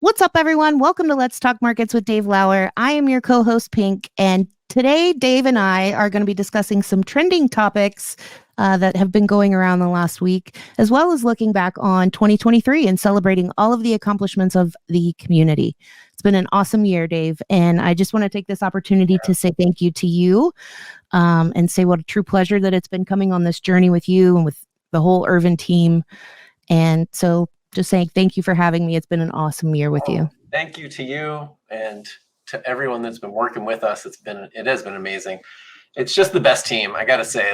What's up, everyone? Welcome to Let's Talk Markets with Dave Lauer. I am your co-host, Pink, and today Dave and I are going to be discussing some trending topics that have been going around the last week, as well as looking back on 2023 and celebrating all of the accomplishments of the community. It's been an awesome year, Dave, and I just want to take this opportunity to say thank you to you and say what a true pleasure that it's been coming on this journey with you and with the whole Urvin team. And so just saying thank you for having me. It's been an awesome year with you. Thank you to you and to everyone that's been working with us. It has been amazing. It's just the best team. I got to say,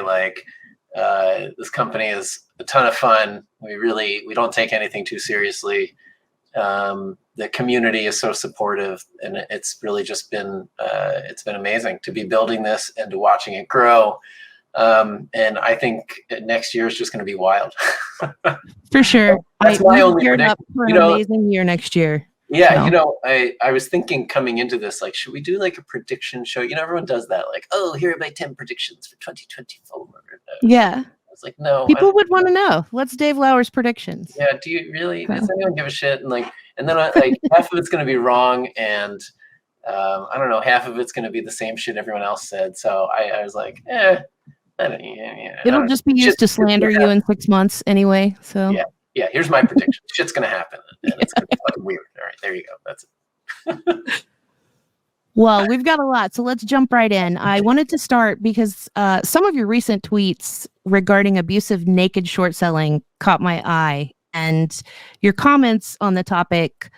this company is a ton of fun. We don't take anything too seriously. The community is so supportive, and it's really just been amazing to be building this and to watching it grow. And I think next year is just going to be wild. For sure. That's my only prediction. Up for an amazing year next year. Yeah, so. I was thinking coming into this, should we do a prediction show? Everyone does that, here are my 10 predictions for 2024. Yeah. I was like, no. People would want to know. What's Dave Lauer's predictions? Yeah, do you really? Does anyone give a shit? And then half of it's going to be wrong, and I don't know, half of it's going to be the same shit everyone else said. So I was like, It'll just be used to slander you in 6 months anyway. So yeah. Here's my prediction. Shit's gonna happen, and it's gonna be fucking weird. All right, there you go. That's it. Well, we've got a lot, so let's jump right in. I wanted to start because some of your recent tweets regarding abusive naked short selling caught my eye, and your comments on the topic.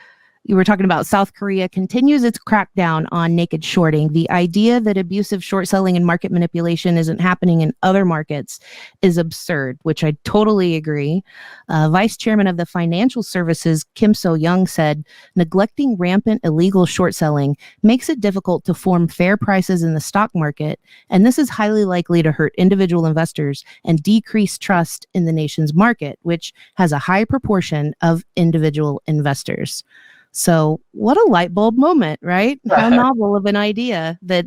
You were talking about South Korea continues its crackdown on naked shorting. The idea that abusive short selling and market manipulation isn't happening in other markets is absurd, which I totally agree. Vice Chairman of the Financial Services, Kim So-young, said, neglecting rampant illegal short selling makes it difficult to form fair prices in the stock market, and this is highly likely to hurt individual investors and decrease trust in the nation's market, which has a high proportion of individual investors. So what a light bulb moment, right? How novel of an idea that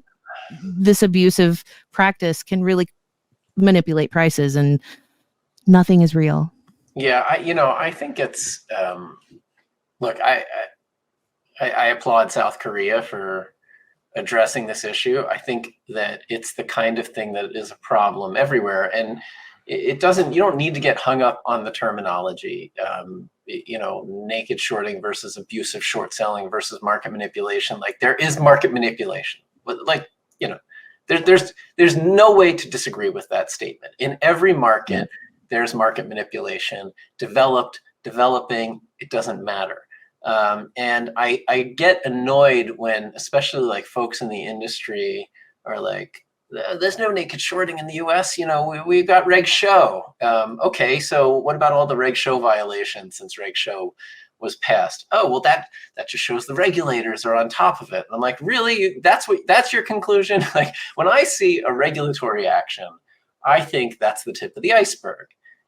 this abusive practice can really manipulate prices and nothing is real. Yeah, I think it's, look, I applaud South Korea for addressing this issue. I think that it's the kind of thing that is a problem everywhere. And you don't need to get hung up on the terminology. Naked shorting versus abusive short selling versus market manipulation. There is market manipulation. There's no way to disagree with that statement. In every market, there's market manipulation. Developing, it doesn't matter. And I get annoyed when, especially folks in the industry are like, there's no naked shorting in the US. We've got Reg Show. Okay, so what about all the Reg Show violations since Reg Show was passed? Oh, well, that just shows the regulators are on top of it. And I'm like, really? That's your conclusion? When I see a regulatory action, I think that's the tip of the iceberg.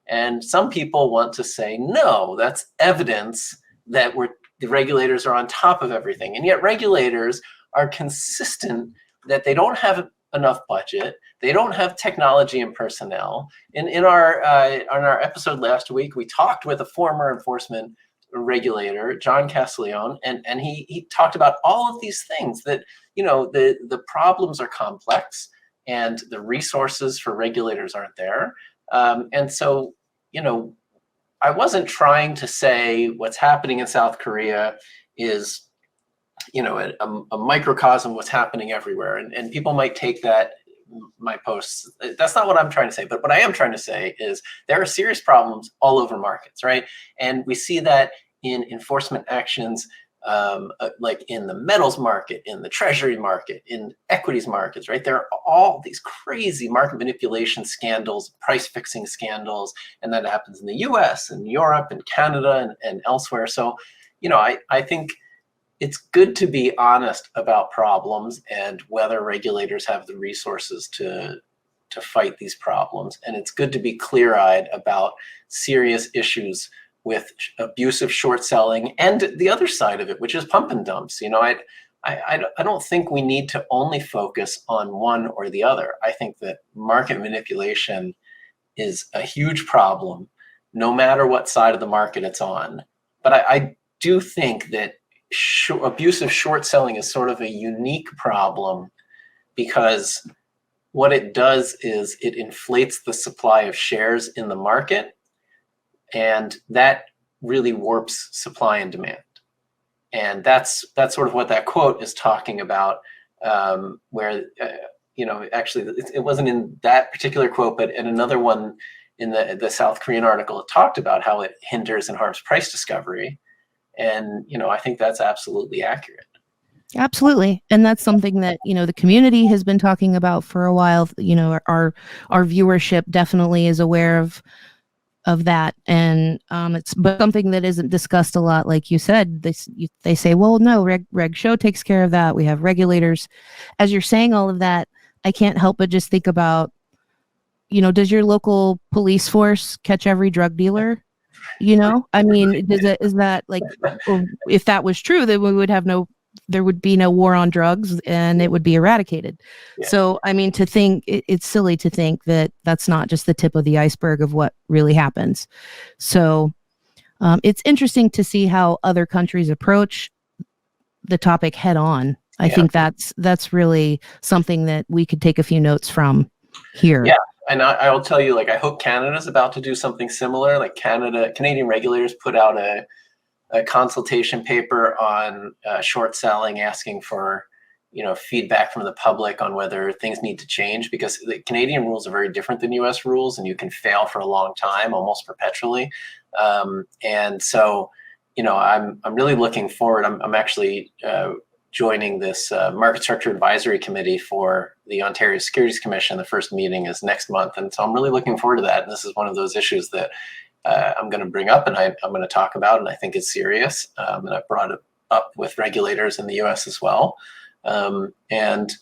And some people want to say, no, that's evidence that the regulators are on top of everything. And yet regulators are consistent that they don't have enough budget. They don't have technology and personnel. In our episode last week, we talked with a former enforcement regulator, John Castiglione, and he talked about all of these things that, the problems are complex and the resources for regulators aren't there. And so, I wasn't trying to say what's happening in South Korea is a microcosm of what's happening everywhere. And people might take my posts. That's not what I'm trying to say. But what I am trying to say is there are serious problems all over markets, right? And we see that in enforcement actions, like in the metals market, in the treasury market, in equities markets, right? There are all these crazy market manipulation scandals, price fixing scandals, and that happens in the US and Europe and Canada and elsewhere. So, I think it's good to be honest about problems and whether regulators have the resources to fight these problems. And it's good to be clear-eyed about serious issues with abusive short selling and the other side of it, which is pump and dumps. I don't think we need to only focus on one or the other. I think that market manipulation is a huge problem, no matter what side of the market it's on. But I do think that abusive short selling is sort of a unique problem because what it does is it inflates the supply of shares in the market, and that really warps supply and demand. And that's sort of what that quote is talking about, where, actually it wasn't in that particular quote, but in another one in the South Korean article, it talked about how it hinders and harms price discovery. And, I think that's absolutely accurate. Absolutely. And that's something that, the community has been talking about for a while. Our viewership definitely is aware of that. And it's but something that isn't discussed a lot. Like you said, they say, well, no, Reg Show takes care of that. We have regulators. As you're saying all of that, I can't help but just think about, does your local police force catch every drug dealer? I mean, is that like, or if that was true, then there would be no war on drugs and it would be eradicated. Yeah. So, I mean, it's silly to think that that's not just the tip of the iceberg of what really happens. So it's interesting to see how other countries approach the topic head on. I think that's really something that we could take a few notes from here. Yeah. And I will tell you, I hope Canada's about to do something similar. Like Canadian regulators put out a consultation paper on short selling, asking for, feedback from the public on whether things need to change, because the Canadian rules are very different than US rules, and you can fail for a long time, almost perpetually. And so, I'm really looking forward. I'm actually joining this market structure advisory committee for the Ontario Securities Commission. The first meeting is next month. And so I'm really looking forward to that. And this is one of those issues that I'm going to bring up and I'm going to talk about, and I think it's serious. And I've brought it up with regulators in the US as well. And,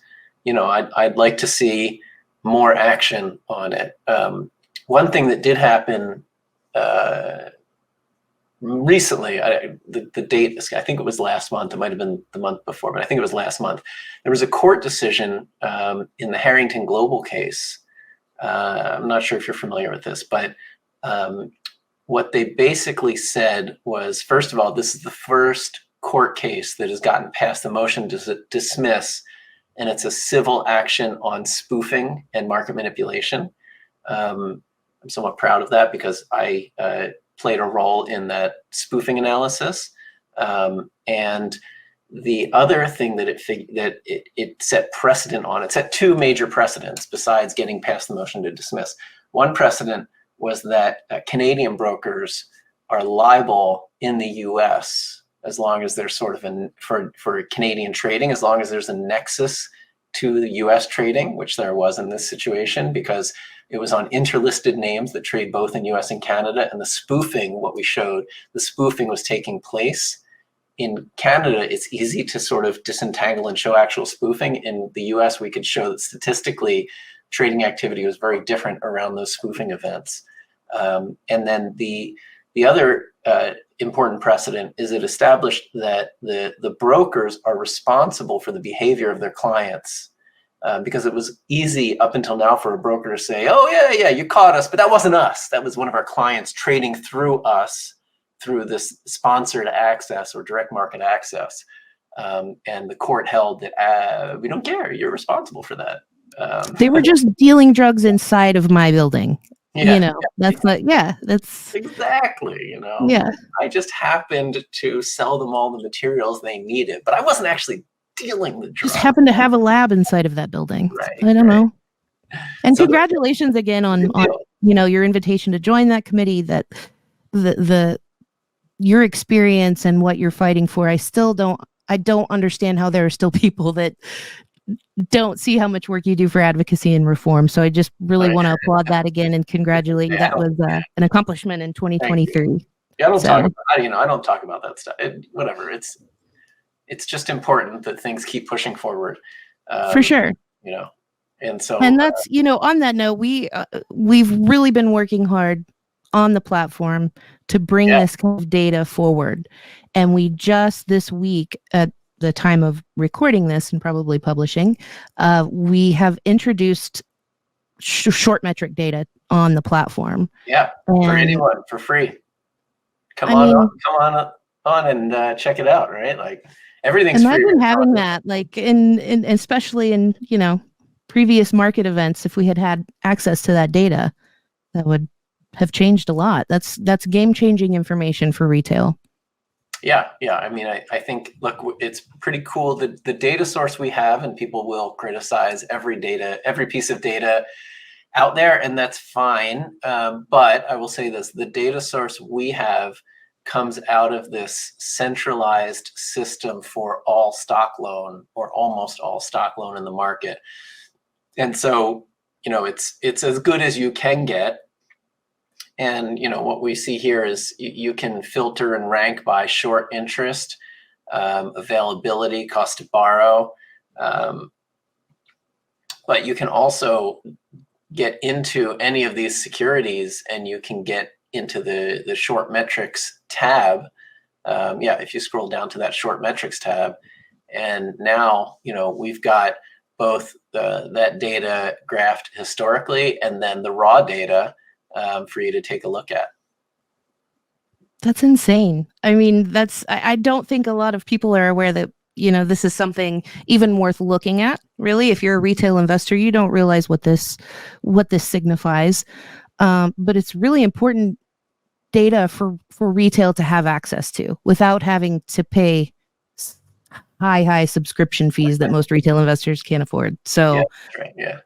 I'd like to see more action on it. One thing that did happen recently, the date, I think it was last month, it might have been the month before, but I think it was last month. There was a court decision in the Harrington Global case. I'm not sure if you're familiar with this, but what they basically said was, first of all, this is the first court case that has gotten past the motion to dismiss, and it's a civil action on spoofing and market manipulation. I'm somewhat proud of that because I played a role in that spoofing analysis. And the other thing that it set precedent on, it set two major precedents besides getting past the motion to dismiss. One precedent was that Canadian brokers are liable in the US as long as there's sort of for Canadian trading, as long as there's a nexus to the US trading, which there was in this situation, because it was on interlisted names that trade both in US and Canada. And the spoofing, what we showed, the spoofing was taking place. In Canada, it's easy to sort of disentangle and show actual spoofing. In the US, we could show that statistically, trading activity was very different around those spoofing events. And then the other important precedent is it established that the brokers are responsible for the behavior of their clients. Because it was easy up until now for a broker to say, oh, yeah, you caught us, but that wasn't us. That was one of our clients trading through us through this sponsored access or direct market access. And the court held that we don't care. You're responsible for that. They were just dealing drugs inside of my building. Yeah, that's like, that's exactly, Yeah. I just happened to sell them all the materials they needed, but I wasn't actually dealing the drugs. Just happened to have a lab inside of that building. Right, I don't know. And so congratulations again on your invitation to join that committee, that your experience and what you're fighting for. I don't understand how there are still people that don't see how much work you do for advocacy and reform. So I just really want to applaud that again and congratulate you. That was an accomplishment in 2023. Yeah, I don't talk about that stuff. Whatever. It's just important that things keep pushing forward. For sure. And so. And that's, on that note, we've really been working hard on the platform to bring this kind of data forward. And we just this week, at the time of recording this and probably publishing, we have introduced short metric data on the platform. Yeah, for anyone, for free. Come on up. on and check it out, right? Like everything's free. Imagine having that, like in especially in, previous market events, if we had had access to that data, that would have changed a lot. That's game-changing information for retail. Yeah. I mean, I think, look, it's pretty cool that the data source we have, and people will criticize every piece of data out there, and that's fine. But I will say this, the data source we have comes out of this centralized system for all stock loan, or almost all stock loan in the market. And so, it's as good as you can get. And what we see here is you can filter and rank by short interest, availability, cost to borrow. But you can also get into any of these securities, and you can get into the short metrics tab. If you scroll down to that short metrics tab, and now we've got both that data graphed historically, and then the raw data for you to take a look at. That's insane. I mean, I don't think a lot of people are aware that, this is something even worth looking at. Really, if you're a retail investor, you don't realize what this signifies. But it's really important data for retail to have access to without having to pay high subscription fees that most retail investors can't afford. So, yeah, that's right. Yeah.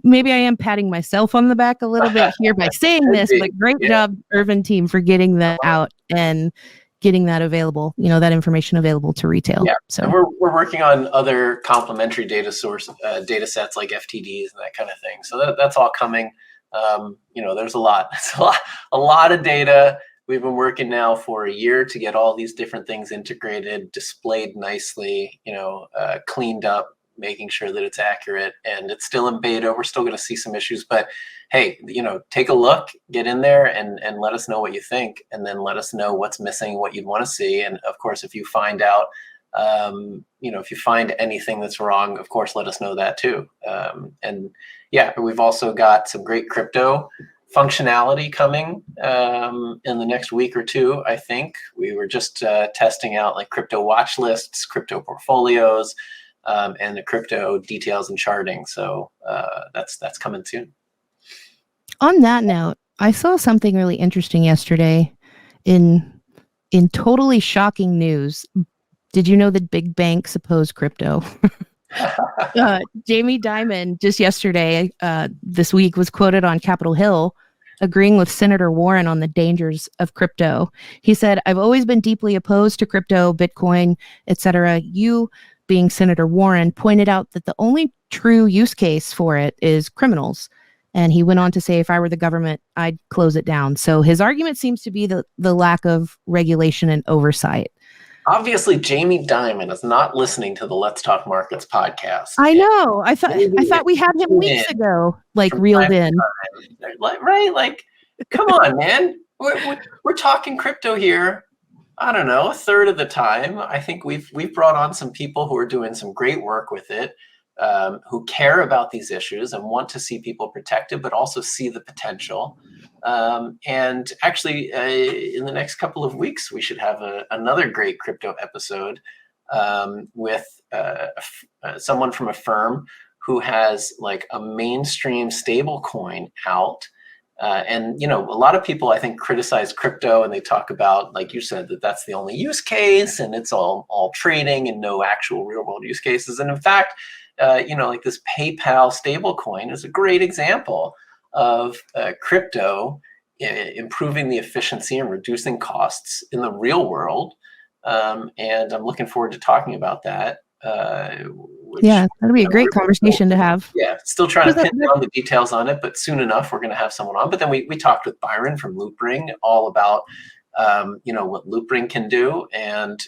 Maybe I am patting myself on the back a little bit here by saying this, but great job, Urvin team, for getting that out and getting that available, that information available to retail. Yeah. So and we're working on other complementary data sets like FTDs and that kind of thing. So that's all coming. There's a lot. It's a lot of data. We've been working now for a year to get all these different things integrated, displayed nicely, cleaned up, making sure that it's accurate, and it's still in beta. We're still going to see some issues, but hey, take a look, get in there, and let us know what you think, and then let us know what's missing, what you'd want to see. And of course, if you find out, if you find anything that's wrong, of course, let us know that too. And yeah, we've also got some great crypto functionality coming in the next week or two. I think we were just testing out like crypto watch lists, crypto portfolios, and the crypto details and charting. So that's coming soon. On that note, I saw something really interesting yesterday in totally shocking news. Did you know that big banks oppose crypto? Jamie Dimon just yesterday, this week, was quoted on Capitol Hill agreeing with Senator Warren on the dangers of crypto. He said, "I've always been deeply opposed to crypto, Bitcoin, etc. You, being Senator Warren, pointed out that the only true use case for it is criminals." And he went on to say, "If I were the government, I'd close it down." So his argument seems to be the lack of regulation and oversight. Obviously, Jamie Dimon is not listening to the Let's Talk Markets podcast. I know. I thought we had him weeks ago, like reeled in. Right? Like, come on, man. We're talking crypto here. I don't know, a third of the time. I think we've brought on some people who are doing some great work with it, who care about these issues and want to see people protected, but also see the potential. And actually, in the next couple of weeks, we should have another great crypto episode with someone from a firm who has like a mainstream stable coin out. And a lot of people, I think, criticize crypto, and they talk about, like you said, that's the only use case, and it's all trading and no actual real world use cases. And in fact, like this PayPal stablecoin is a great example of crypto improving the efficiency and reducing costs in the real world. And I'm looking forward to talking about that. Yeah, that'll be a great conversation to have. Yeah, still trying to pin down the details on it, but soon enough we're going to have someone on. But then we talked with Byron from Loopring all about what Loopring can do, and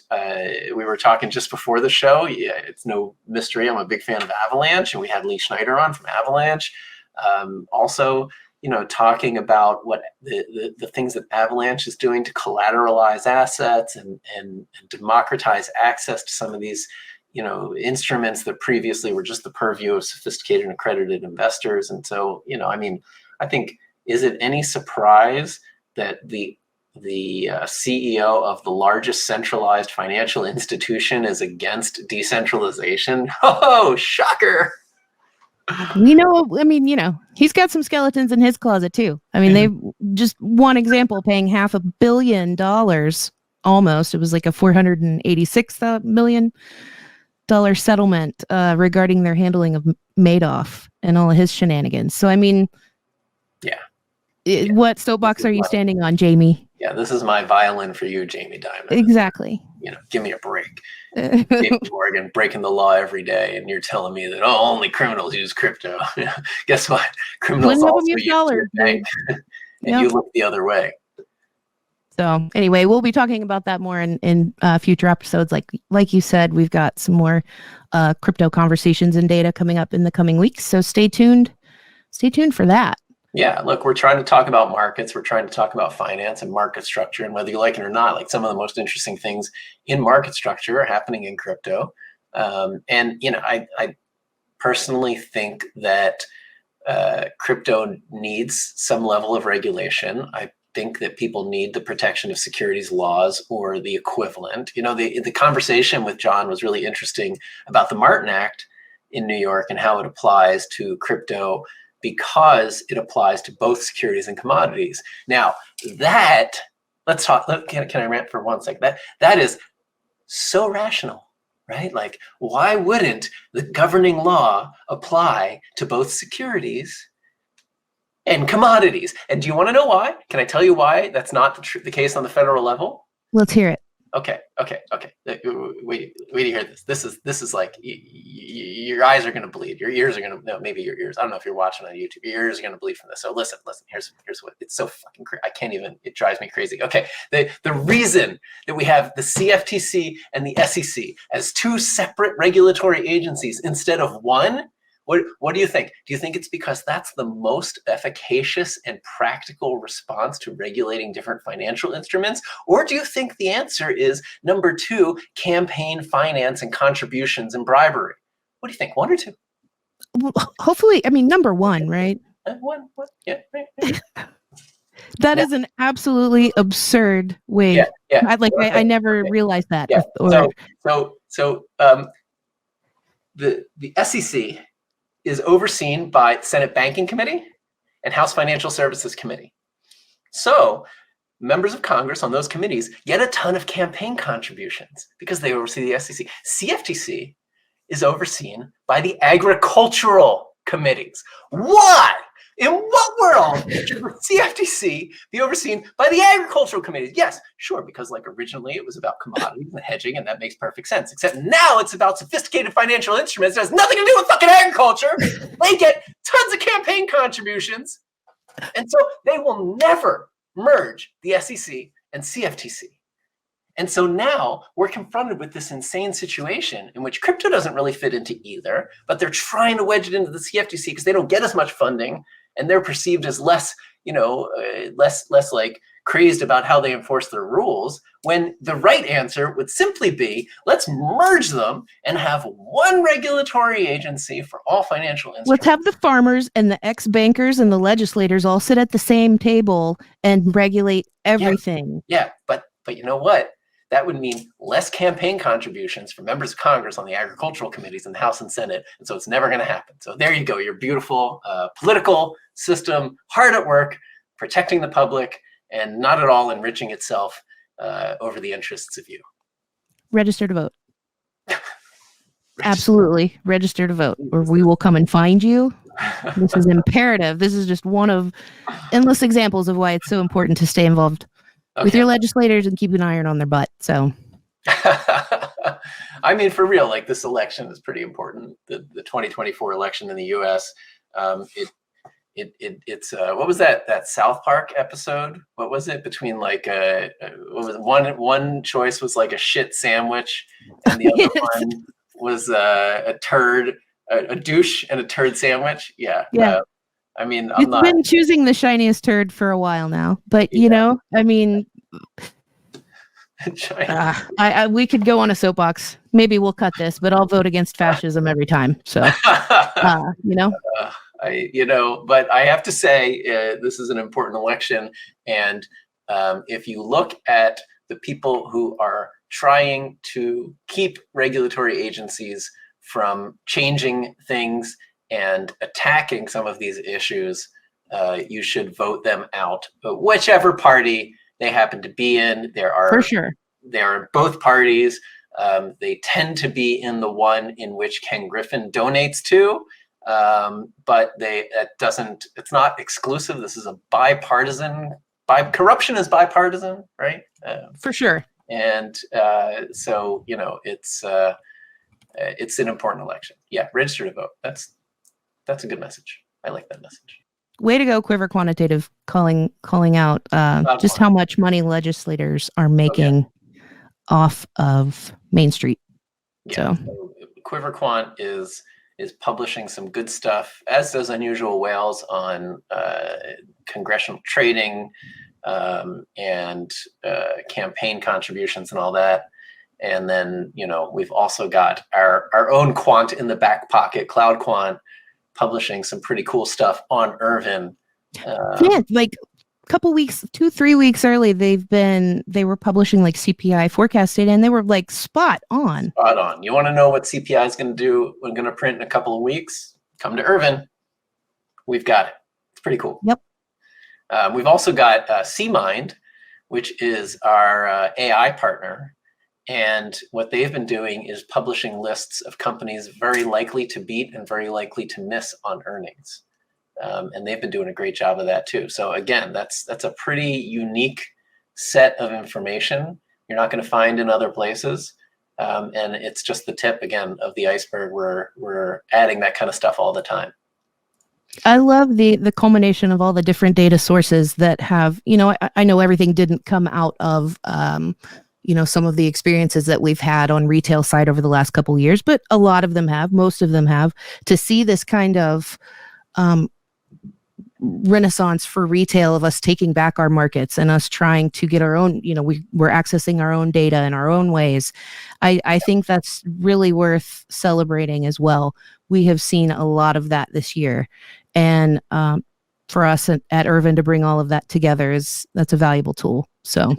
we were talking just before the show. Yeah, it's no mystery, I'm a big fan of Avalanche, and we had Lee Schneider on from Avalanche. Also, talking about what the things that Avalanche is doing to collateralize assets and democratize access to some of these instruments that previously were just the purview of sophisticated and accredited investors. And so, I think, is it any surprise that the the CEO of the largest centralized financial institution is against decentralization. Oh, shocker. We know, I mean, he's got some skeletons in his closet too. I mean, they just one example paying $500 million almost. It was like a $486 million settlement regarding their handling of Madoff and all of his shenanigans. So, I mean, what soapbox are you standing on, Jamie? Yeah, this is my violin for you, Jamie Dimon. Exactly. Give me a break. JP Morgan breaking the law every day, and you're telling me that only criminals use crypto. Guess what? Criminals also use your bank, and you look the other way. So anyway, we'll be talking about that more in future episodes. Like you said, we've got some more crypto conversations and data coming up in the coming weeks. So stay tuned. Stay tuned for that. Yeah, look, we're trying to talk about markets. We're trying to talk about finance and market structure, and whether you like it or not, like some of the most interesting things in market structure are happening in crypto. I personally think that crypto needs some level of regulation. I think that people need the protection of securities laws or the equivalent. The conversation with John was really interesting about the Martin Act in New York and how it applies to crypto, because it applies to both securities and commodities. Now, let's talk. Can I rant for 1 second? That is so rational, right? Like, why wouldn't the governing law apply to both securities and commodities? And do you want to know why? Can I tell you why that's not the case on the federal level? Let's hear it. Okay. Wait to hear this. This is like your eyes are going to bleed. Your ears are going to, no, maybe your ears. I don't know if you're watching on YouTube. Your ears are going to bleed from this. So listen. Here's what, it's so fucking crazy. I can't even, it drives me crazy. Okay. The reason that we have the CFTC and the SEC as two separate regulatory agencies instead of one, what do you think? Do you think it's because that's the most efficacious and practical response to regulating different financial instruments? Or do you think the answer is number 2, campaign finance and contributions and bribery? What do you think? 1 or 2? Well, hopefully, I mean, number 1, right? One. Yeah. Right. That is an absolutely absurd way. Yeah. I never realized that. Yeah. So the SEC is overseen by Senate Banking Committee and House Financial Services Committee. So members of Congress on those committees get a ton of campaign contributions because they oversee the SEC. CFTC is overseen by the agricultural committees. Why? In what world should the CFTC be overseen by the agricultural committees? Yes, sure, because originally it was about commodities and hedging, and that makes perfect sense. Except now it's about sophisticated financial instruments that has nothing to do with fucking agriculture. They get tons of campaign contributions, and so they will never merge the SEC and CFTC. And so now we're confronted with this insane situation in which crypto doesn't really fit into either, but they're trying to wedge it into the CFTC because they don't get as much funding, and they're perceived as less like crazed about how they enforce their rules, when the right answer would simply be, let's merge them and have one regulatory agency for all financial instruments. Let's have the farmers and the ex-bankers and the legislators all sit at the same table and regulate everything. Yeah, but you know what? That would mean less campaign contributions from members of Congress on the agricultural committees in the House and Senate. And so it's never going to happen. So there you go. Your beautiful political system, hard at work, protecting the public and not at all enriching itself over the interests of you. Register to vote. Absolutely. Register to vote, or we will come and find you. This is imperative. This is just one of endless examples of why it's so important to stay involved with your legislators and keep an iron on their butt. So, I mean, for real, this election is pretty important. The 2024 election in the U.S. It's what was that South Park episode? What was it between what was it? One choice was a shit sandwich, and the other one was a turd, a douche and a turd sandwich. Yeah. I mean, You've been choosing the shiniest turd for a while now, but I mean, we could go on a soapbox. Maybe we'll cut this, but I'll vote against fascism every time. So, but I have to say, this is an important election, and If you look at the people who are trying to keep regulatory agencies from changing things and attacking some of these issues, you should vote them out. But whichever party they happen to be in, For sure. they are in both parties. They tend to be in the one in which Ken Griffin donates to, but it's not exclusive. This is a bipartisan. Corruption is bipartisan, right? For sure. And so it's an important election. Yeah, register to vote. That's a good message. I like that message. Way to go, Quiver Quantitative, calling out just how much money legislators are making off of Main Street. Yeah. So Quiver Quant is publishing some good stuff, as does Unusual Whales, on congressional trading and campaign contributions and all that. And then, we've also got our own quant in the back pocket, Cloud Quant, publishing some pretty cool stuff on Urvin. Like a couple weeks, 2-3 weeks early, they were publishing like CPI forecast data, and they were like spot on. Spot on. You want to know what CPI is going to do? We're going to print in a couple of weeks. Come to Urvin. We've got it. It's pretty cool. Yep. We've also got CMind, which is our AI partner. And what they've been doing is publishing lists of companies very likely to beat and very likely to miss on earnings. And they've been doing a great job of that too. So again, that's a pretty unique set of information you're not going to find in other places. And it's just the tip, again, of the iceberg. We're adding that kind of stuff all the time. I love the culmination of all the different data sources that have, I know everything didn't come out of some of the experiences that we've had on retail side over the last couple of years, but a lot of them have, most of them have. To see this kind of renaissance for retail of us taking back our markets and us trying to get our own, we're accessing our own data in our own ways. I think that's really worth celebrating as well. We have seen a lot of that this year. And for us at Urvin to bring all of that together that's a valuable tool. So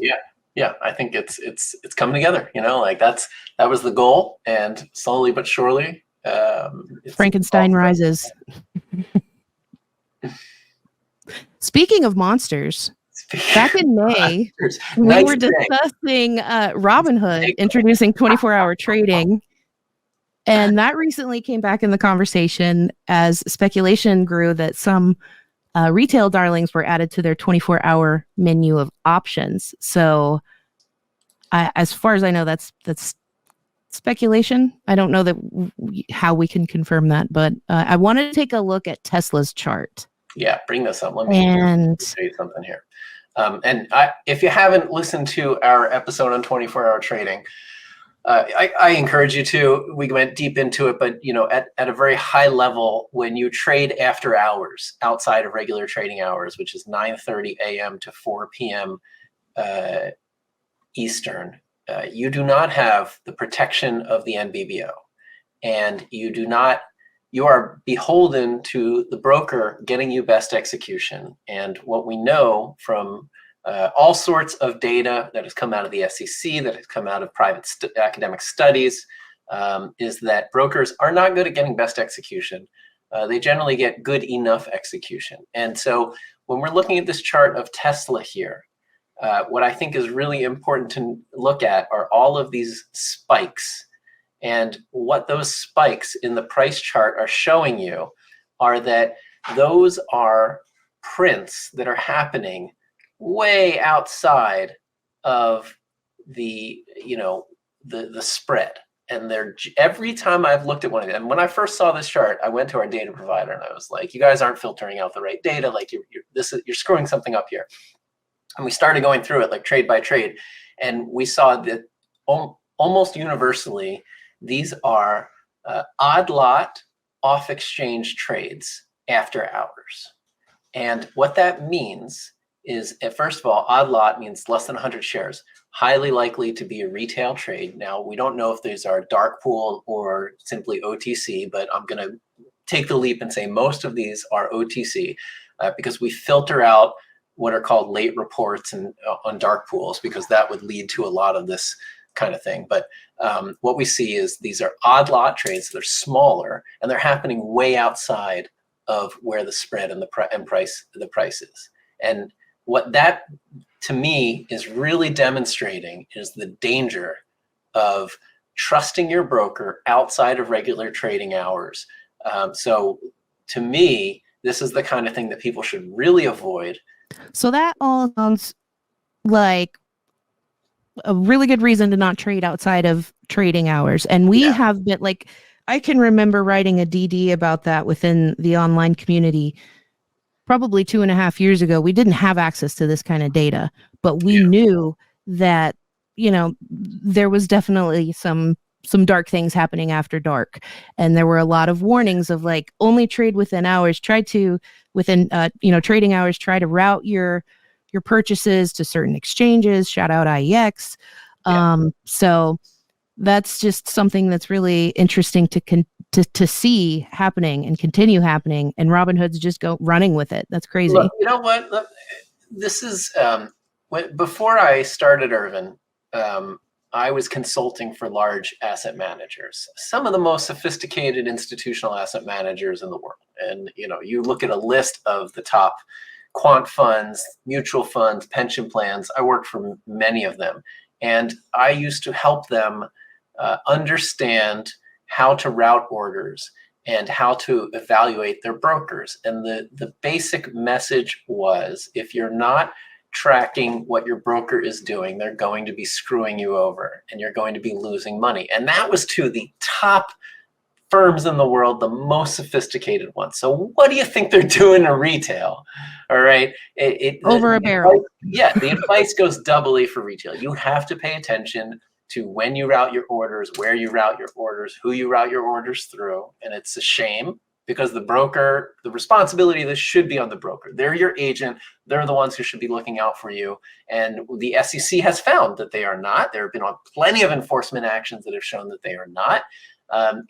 yeah, I think it's coming together. That was the goal, and slowly but surely, Frankenstein rises. Speaking of monsters, back in May, we were discussing Robinhood introducing 24-hour trading. And that recently came back in the conversation as speculation grew that some retail darlings were added to their 24-hour menu of options. So as far as I know, that's speculation. I don't know how we can confirm that, but I wanted to take a look at Tesla's chart. Yeah, bring this up. Let me show you something here. And if you haven't listened to our episode on 24-hour trading, I encourage you to. We went deep into it, but at a very high level, when you trade after hours, outside of regular trading hours, which is 9:30 a.m. to 4 p.m. Eastern, you do not have the protection of the NBBO, and you are beholden to the broker getting you best execution. And what we know from all sorts of data that has come out of the SEC, that has come out of private academic studies, is that brokers are not good at getting best execution. They generally get good enough execution. And so when we're looking at this chart of Tesla here, what I think is really important to look at are all of these spikes. And what those spikes in the price chart are showing you are that those are prints that are happening way outside of the spread. And every time I've looked at one of them, and when I first saw this chart, I went to our data provider and I was like, you guys aren't filtering out the right data. Like you're screwing something up here. And we started going through it like trade by trade. And we saw that almost universally, these are odd lot off exchange trades after hours. And what that means is, first of all, odd lot means less than 100 shares, highly likely to be a retail trade. Now, we don't know if these are dark pool or simply OTC, but I'm going to take the leap and say most of these are OTC because we filter out what are called late reports and on dark pools, because that would lead to a lot of this kind of thing. But what we see is these are odd lot trades. They're smaller and they're happening way outside of where the spread and the price is. And what that, to me, is really demonstrating is the danger of trusting your broker outside of regular trading hours. So to me, this is the kind of thing that people should really avoid. So that all sounds like a really good reason to not trade outside of trading hours. And we have been like, I can remember writing a DD about that within the online community probably 2.5 years ago. We didn't have access to this kind of data, but we knew that, you know, there was definitely some dark things happening after dark. And there were a lot of warnings of like, only trade within hours, within trading hours, try to route your purchases to certain exchanges, shout out IEX. So that's just something that's really interesting to see happening and continue happening. And Robinhood's just running with it. That's crazy. Look, you know what? Look, this is before I started Urvin, I was consulting for large asset managers, some of the most sophisticated institutional asset managers in the world. And you look at a list of the top quant funds, mutual funds, pension plans. I worked for many of them, and I used to help them understand how to route orders and how to evaluate their brokers. And the basic message was, if you're not tracking what your broker is doing, they're going to be screwing you over and you're going to be losing money. And that was to the top firms in the world, the most sophisticated ones. So what do you think they're doing to retail? All right. Over a barrel. The advice goes doubly for retail. You have to pay attention to when you route your orders, where you route your orders, who you route your orders through. And it's a shame, because the broker, the responsibility of this should be on the broker. They're your agent. They're the ones who should be looking out for you. And the SEC has found that they are not. There have been plenty of enforcement actions that have shown that they are not.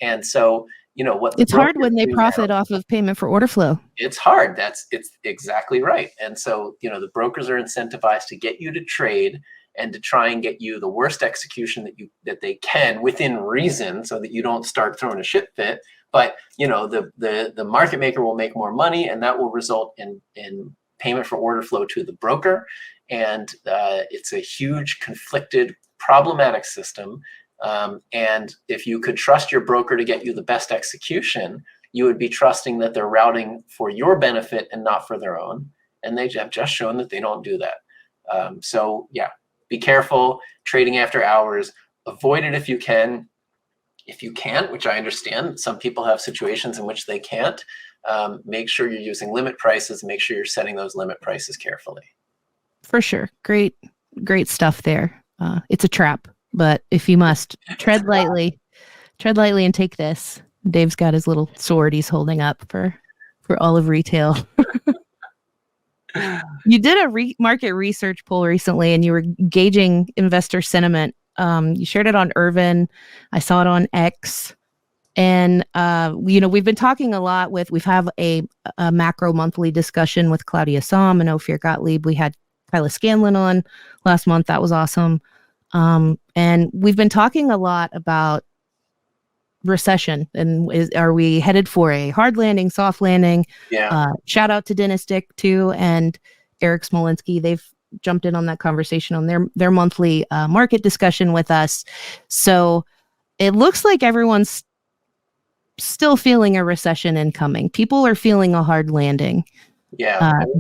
And so, it's hard when they profit off of payment for order flow. It's hard. It's exactly right. And so, the brokers are incentivized to get you to trade and to try and get you the worst execution that they can within reason, so that you don't start throwing a shit fit. But the market maker will make more money, and that will result in payment for order flow to the broker. And it's a huge, conflicted, problematic system. And if you could trust your broker to get you the best execution, you would be trusting that they're routing for your benefit and not for their own. And they have just shown that they don't do that. So be careful trading after hours. Avoid it if you can. If you can't, which I understand, some people have situations in which they can't, make sure you're using limit prices. Make sure you're setting those limit prices carefully. For sure. Great stuff there. It's a trap, but if you must, tread lightly and take this. Dave's got his little sword he's holding up for all of retail. You did a market research poll recently, and you were gauging investor sentiment. You shared it on Urvin. I saw it on X. And, we've been talking a lot we've have a macro monthly discussion with Claudia Sahm and Ophir Gottlieb. We had Kyla Scanlon on last month. That was awesome. And we've been talking a lot about recession, and are we headed for a hard landing, soft landing? Shout out to Dennis Dick too, and Eric Smolinski. They've jumped in on that conversation on their monthly market discussion with us. So it looks like everyone's still feeling a recession incoming. People are feeling a hard landing.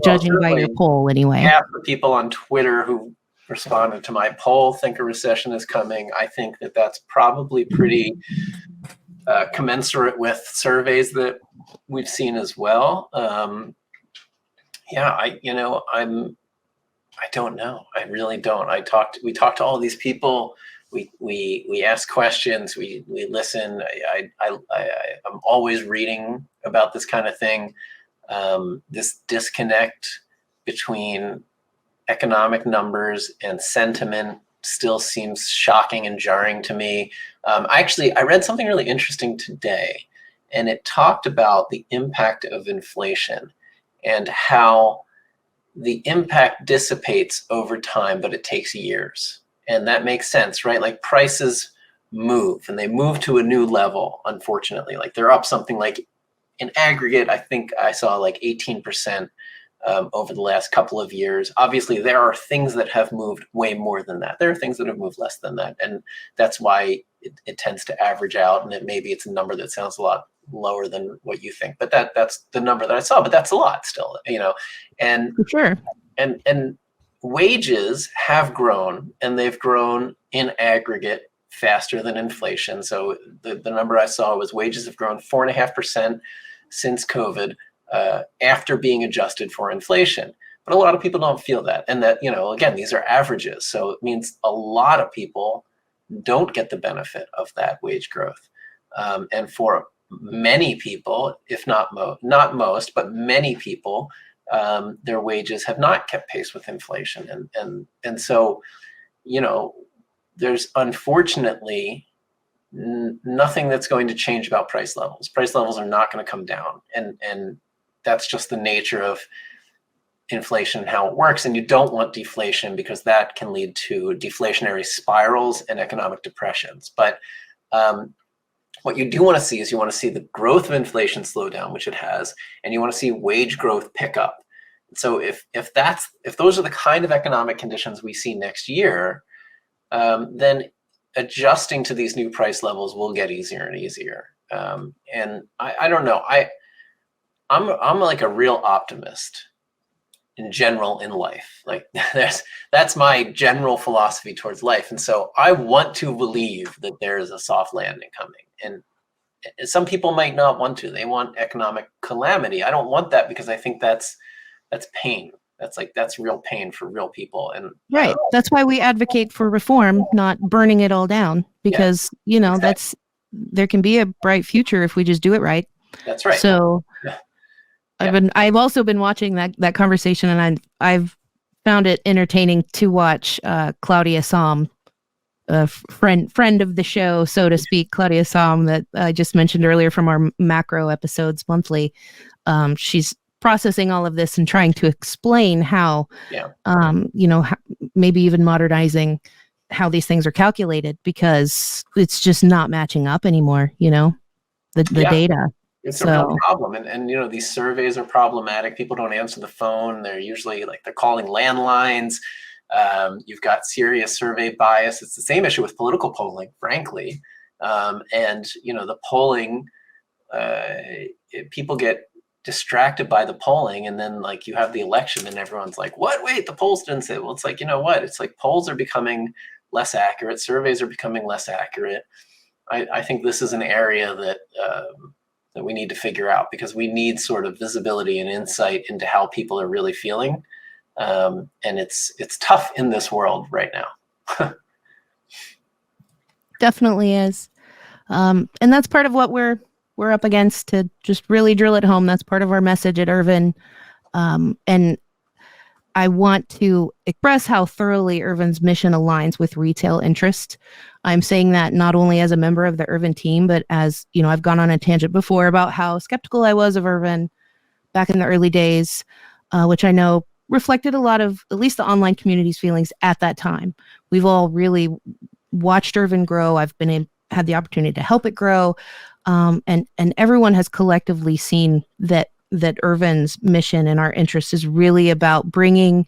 Judging by your poll anyway. Half the people on Twitter who responded to my poll think a recession is coming. I think that's probably pretty commensurate with surveys that we've seen as well. I don't know. I really don't. We talked to all these people. We ask questions. We listen. I'm always reading about this kind of thing. This disconnect between economic numbers and sentiment still seems shocking and jarring to me. I read something really interesting today, and it talked about the impact of inflation and how the impact dissipates over time, but it takes years. And that makes sense, right? Like prices move and they move to a new level, unfortunately. Like they're up something like in aggregate, I think I saw like 18% over the last couple of years. Obviously, there are things that have moved way more than that. There are things that have moved less than that. And that's why it tends to average out. And maybe it's a number that sounds a lot lower than what you think. But that's the number that I saw. But that's a lot still, And For sure. And wages have grown, and they've grown in aggregate faster than inflation. So the number I saw was wages have grown 4.5% since COVID, after being adjusted for inflation. But a lot of people don't feel that. And that, again, these are averages. So it means a lot of people don't get the benefit of that wage growth. And for many people, if not most, but many people, their wages have not kept pace with inflation. And so, there's unfortunately nothing that's going to change about price levels. Price levels are not going to come down. And that's just the nature of inflation and how it works. And you don't want deflation because that can lead to deflationary spirals and economic depressions. But what you do want to see is you want to see the growth of inflation slow down, which it has, and you want to see wage growth pick up. So if those are the kind of economic conditions we see next year, then adjusting to these new price levels will get easier and easier. And I don't know. I'm like a real optimist in general in life. Like that's my general philosophy towards life. And so I want to believe that there is a soft landing coming. And some people might not want to. They want economic calamity. I don't want that because I think that's pain. That's real pain for real people. And right. That's why we advocate for reform, not burning it all down, because, exactly. There can be a bright future if we just do it right. That's right. So I've also been watching that conversation, and I've found it entertaining to watch Claudia Sahm, a friend of the show, so to speak, Claudia Sahm, that I just mentioned earlier from our macro episodes monthly. She's processing all of this and trying to explain how, maybe even modernizing how these things are calculated, because it's just not matching up anymore, the data. It's a real problem. And these surveys are problematic. People don't answer the phone. They're usually they're calling landlines. You've got serious survey bias. It's the same issue with political polling, frankly. And the polling, people get distracted by the polling, and then you have the election and everyone's like, what? Wait, the polls didn't say. Well, it's like, what? It's like polls are becoming less accurate. Surveys are becoming less accurate. I think this is an area that we need to figure out, because we need sort of visibility and insight into how people are really feeling. And it's tough in this world right now. Definitely is. And that's part of what we're up against, to just really drill it home. That's part of our message at Urvin. And I want to express how thoroughly Urvin's mission aligns with retail interest. I'm saying that not only as a member of the Urvin team, but as, I've gone on a tangent before about how skeptical I was of Urvin back in the early days, which I know reflected a lot of at least the online community's feelings at that time. We've all really watched Urvin grow. I've had the opportunity to help it grow. And everyone has collectively seen that Urvin's mission and our interest is really about bringing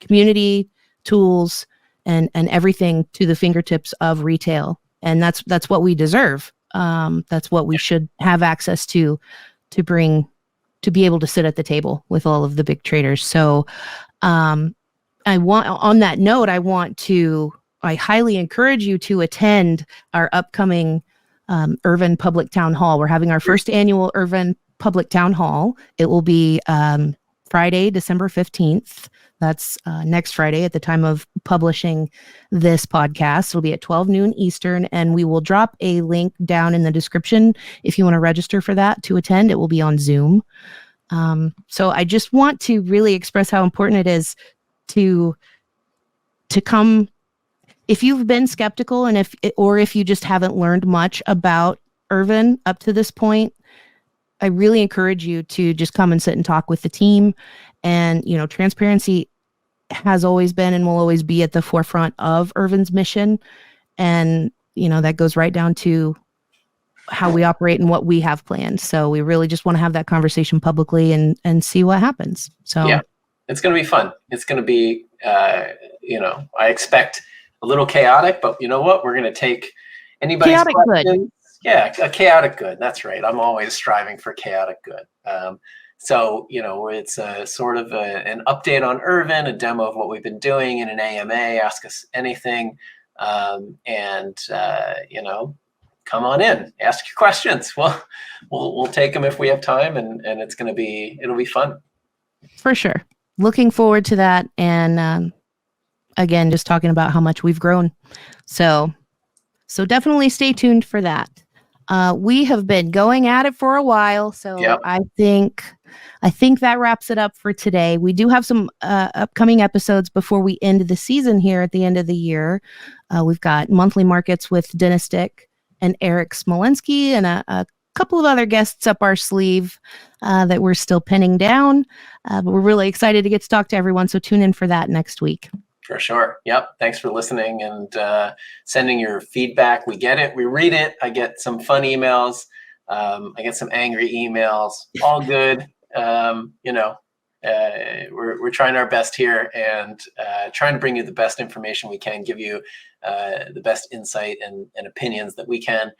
community, tools, and everything to the fingertips of retail. And that's what we deserve. That's what we should have access to be able to sit at the table with all of the big traders. So on that note, I highly encourage you to attend our upcoming Urvin Public Town Hall. We're having our first annual Urvin Public Town Hall. It will be Friday, December 15th. That's next Friday at the time of publishing this podcast. It'll be at 12 noon Eastern, and we will drop a link down in the description if you want to register for that to attend. It will be on Zoom. So I just want to really express how important it is to come. If you've been skeptical, or if you just haven't learned much about Urvin up to this point, I really encourage you to just come and sit and talk with the team. And, transparency has always been and will always be at the forefront of Urvin's mission. And, that goes right down to how we operate and what we have planned. So we really just want to have that conversation publicly and see what happens. So yeah, it's going to be fun. It's going to be, I expect a little chaotic, but you know what? We're going to take anybody's chaotic questions. good. Yeah, a chaotic good. That's right. I'm always striving for chaotic good. So, it's a sort of an update on Urvin, a demo of what we've been doing in an AMA, ask us anything. Come on in, ask your questions. We'll take them if we have time, and it'll be fun. For sure. Looking forward to that. And again, just talking about how much we've grown. So definitely stay tuned for that. We have been going at it for a while, so Yep. I think that wraps it up for today. We do have some upcoming episodes before we end the season here at the end of the year. We've got monthly markets with Dennis Dick and Eric Smolensky and a couple of other guests up our sleeve that we're still pinning down. But we're really excited to get to talk to everyone, so tune in for that next week. For sure. Yep. Thanks for listening and sending your feedback. We get it. We read it. I get some fun emails. I get some angry emails. All good. We're trying our best here and trying to bring you the best information we can, give you the best insight and opinions that we can.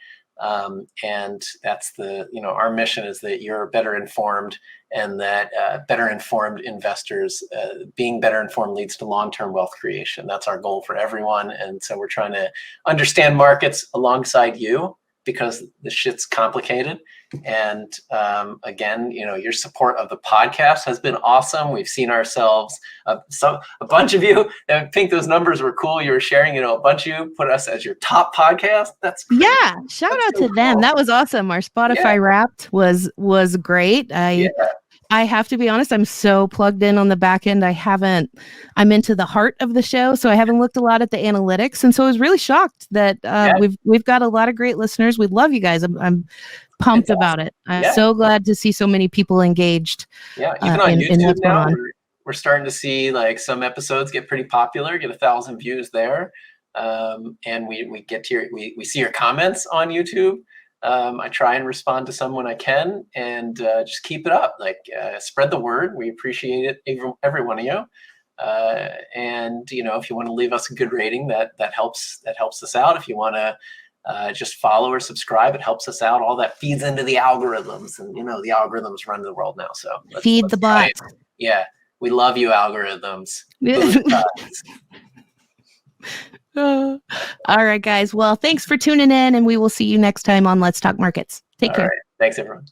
And that's our mission is that you're better informed, and that better informed investors, being better informed leads to long-term wealth creation. That's our goal for everyone. And so we're trying to understand markets alongside you, because the shit's complicated. And again, your support of the podcast has been awesome. We've seen ourselves, a bunch of you, I think those numbers were cool. You were sharing, a bunch of you put us as your top podcast. That's crazy. Yeah. Shout out to them. That was awesome. Our Spotify Wrapped was great. I have to be honest, I'm so plugged in on the back end. I'm into the heart of the show, so I haven't looked a lot at the analytics. And so I was really shocked that we've got a lot of great listeners. We love you guys. I'm pumped about it. I'm so glad to see so many people engaged. Yeah, even on YouTube now, we're starting to see like some episodes get pretty popular, get 1,000 views there. And we get to we see your comments on YouTube. I try and respond to some when I can, and just keep it up. Spread the word. We appreciate it, every one of you. And if you want to leave us a good rating, that helps us out. If you want to just follow or subscribe, it helps us out. All that feeds into the algorithms, and the algorithms run the world now. So feed the bots. Yeah, we love you, algorithms. All right, guys. Well, thanks for tuning in, and we will see you next time on Let's Talk Markets. Take care. All right. Thanks, everyone.